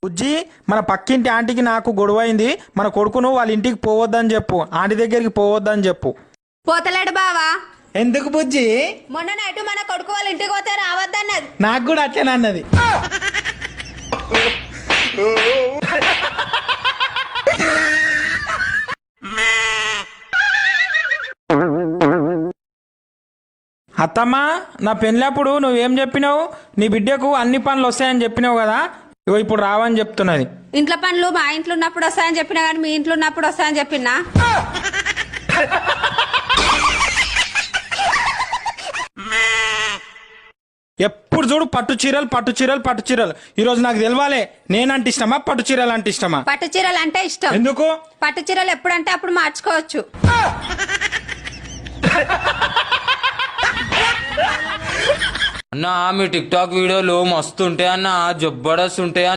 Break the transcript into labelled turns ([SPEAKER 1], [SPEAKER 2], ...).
[SPEAKER 1] బుజ్జి, మన పక్కింటి ఆంటీకి నాకు గొడవైంది. మన కొడుకును వాళ్ళ ఇంటికి పోవద్దని చెప్పు, ఆంటీ దగ్గరికి పోవద్దని చెప్పు.
[SPEAKER 2] పోతలేడు బావా.
[SPEAKER 1] ఎందుకు బుజ్జి?
[SPEAKER 2] మొన్న నైట్ మన కొడుకు వాళ్ళ ఇంటికి పోతే రావద్దన్నది.
[SPEAKER 1] నాకు కూడా అట్లనే అన్నది. అత్తమ్మా, నా పెళ్ళప్పుడు నువ్వేం చెప్పినావు? నీ బిడ్డకు అన్ని పనులు వస్తాయని చెప్పినావు కదా, ఇగో ఇప్పుడు రావని చెప్తున్నది.
[SPEAKER 2] ఇంట్లో పనులు మా ఇంట్లో ఉన్నప్పుడు వస్తాయని చెప్పినా కానీ మీ ఇంట్లో ఉన్నప్పుడు వస్తాయని చెప్పినా.
[SPEAKER 1] ఎప్పుడు చూడు పట్టు చీరలు పట్టు చీరలు పట్టు చీరలు. ఈరోజు నాకు తెలవాలే, నేనంటే ఇష్టమా పట్టు చీరలు అంటే ఇష్టమా?
[SPEAKER 2] పట్టు చీరలు అంటే ఇష్టం.
[SPEAKER 1] ఎందుకు?
[SPEAKER 2] పట్టు చీరలు ఎప్పుడంటే అప్పుడు మార్చుకోవచ్చు.
[SPEAKER 3] అన్నా మీ టిక్ టాక్ వీడియోలు మస్తు ఉంటాయి అన్న, జబర్దస్త్ ఉంటాయి.